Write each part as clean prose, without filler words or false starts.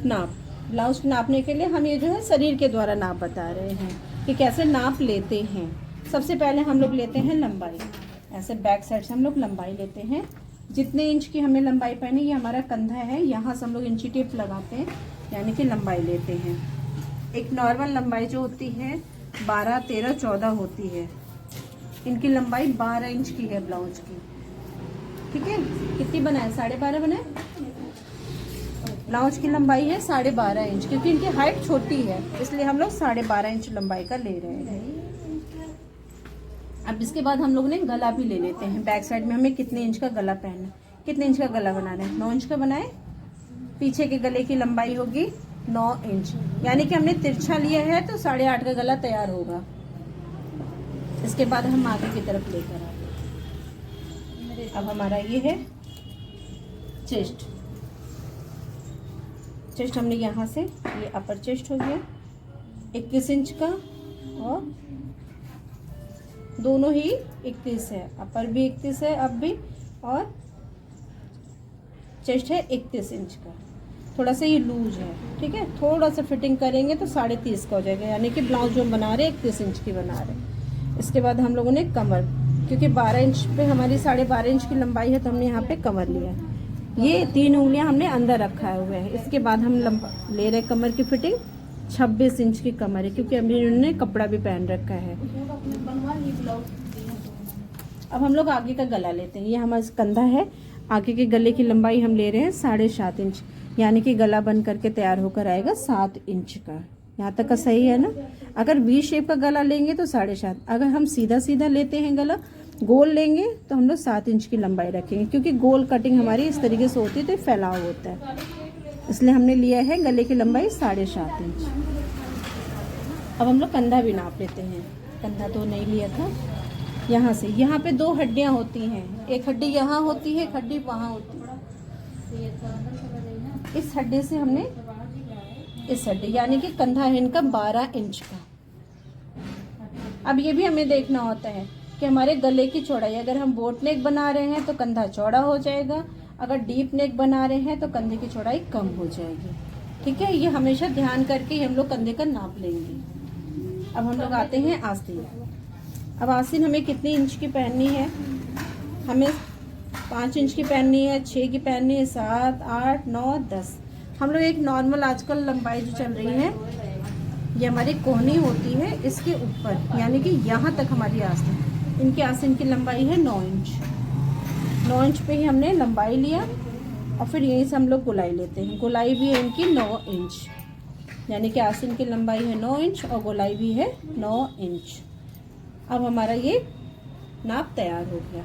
नाप। ब्लाउज नापने के लिए हम ये जो है शरीर के द्वारा नाप बता रहे हैं कि कैसे नाप लेते हैं। सबसे पहले हम लोग लेते हैं लंबाई। ऐसे बैक साइड से हम लोग लंबाई लेते हैं। जितने इंच की हमें लंबाई पहनी, ये हमारा कंधा है, यहाँ से हम लोग इंची टेप लगाते हैं, यानी कि लंबाई लेते हैं। एक नॉर्मल लंबाई जो होती है 12, 13, 14 होती है। इनकी लंबाई 12 इंच की है ब्लाउज की। ठीक है, कितनी बनाए? 12.5 बनाए। ब्लाउज की लंबाई है 12.5 इंच, क्योंकि इनकी हाइट छोटी है इसलिए हम लोग 12.5 इंच लंबाई का ले रहे हैं। अब इसके बाद हम लोग ने गला भी ले लेते हैं। बैक साइड में हमें कितने इंच का गला पहनना, कितने इंच का गला बनाना है? 9 इंच का बनाए। पीछे के गले की लंबाई होगी 9 इंच, यानी कि हमने तिरछा लिया है तो 8.5 का गला तैयार होगा। इसके बाद हम आगे की तरफ लेकर आते हैं। अब हमारा ये है चेस्ट। चेस्ट हमने यहाँ से, ये अपर चेस्ट हो गया 21 इंच का, और दोनों ही 31 है, अपर भी 31 है अब भी, और चेस्ट है 31 इंच का। थोड़ा सा ये लूज है, ठीक है, थोड़ा सा फिटिंग करेंगे तो 30.5 का हो जाएगा, यानी कि ब्लाउज जो हम बना रहे 31 इंच की बना रहे। इसके बाद हम लोगों ने कमर, क्योंकि 12 इंच पे हमारी 12.5 इंच की लंबाई है तो हमने यहाँ पे कमर लिया है। ये 3 उंगलियां हमने अंदर रखा हुआ है। इसके बाद हम ले रहे कमर की फिटिंग। 26 इंच की कमर है, क्योंकि अभी उन्होंने कपड़ा भी पहन रखा है। अब हम लोग आगे का गला लेते हैं। ये हमारा कंधा है, आगे के गले की लंबाई हम ले रहे हैं 7.5 इंच, यानी कि गला बन करके तैयार होकर आएगा 7 इंच का। यहाँ तक का सही है ना? अगर वी शेप का गला लेंगे तो 7.5, अगर हम सीधा सीधा लेते हैं गला, गोल लेंगे तो हम लोग 7 इंच की लंबाई रखेंगे, क्योंकि गोल कटिंग हमारी इस तरीके से होती है तो फैलाव होता है, इसलिए हमने लिया है गले की लंबाई 7.5 इंच। अब हम लोग कंधा भी नाप लेते हैं। कंधा तो नहीं लिया था। यहाँ से, यहाँ पे 2 हड्डियाँ होती हैं, एक हड्डी यहाँ होती है, एक हड्डी वहाँ होती है। इस हड्डी से हमने, इस हड्डी, यानी कि कंधा है इनका 12 इंच का। अब ये भी हमें देखना होता है कि हमारे गले की चौड़ाई, अगर हम बोट नेक बना रहे हैं तो कंधा चौड़ा हो जाएगा, अगर डीप नेक बना रहे हैं तो कंधे की चौड़ाई कम हो जाएगी। ठीक है, ये हमेशा ध्यान करके हम लोग कंधे का नाप लेंगे। अब हम लोग आते हैं आस्तीन। अब आस्तीन हमें कितनी इंच की पहननी है? हमें 5 इंच की पहननी है, 6 की पहननी है, 7, 8, 9, 10। हम लोग एक नॉर्मल आजकल लंबाई जो चल रही है, ये हमारी कोहनी होती है, इसके ऊपर, यानी कि यहाँ तक हमारी आस्तीन। इनकी आस्तीन की लंबाई है 9 इंच। 9 इंच पे ही हमने लंबाई लिया, और फिर यहीं से हम लोग गोलाई लेते हैं। गोलाई भी है इनकी 9 इंच, यानी कि आस्तीन की लंबाई है 9 इंच और गोलाई भी है 9 इंच। अब हमारा ये नाप तैयार हो गया।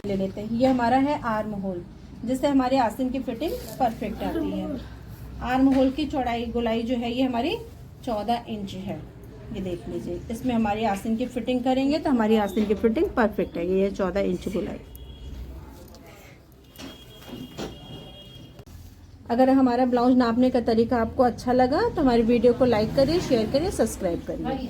ले लेते हैं, ये हमारा है आर्म होल, जिससे हमारे आस्तीन की फिटिंग परफेक्ट आती है। आर्म होल की चौड़ाई, गोलाई जो है ये हमारी 14 इंच है। ये देख लीजिए, इसमें हमारी आस्तीन की फिटिंग करेंगे तो हमारी आस्तीन की फिटिंग परफेक्ट है। ये 14 इंच गोलाई। अगर हमारा ब्लाउज नापने का तरीका आपको अच्छा लगा तो हमारी वीडियो को लाइक करिए, शेयर करिए, सब्सक्राइब करिए।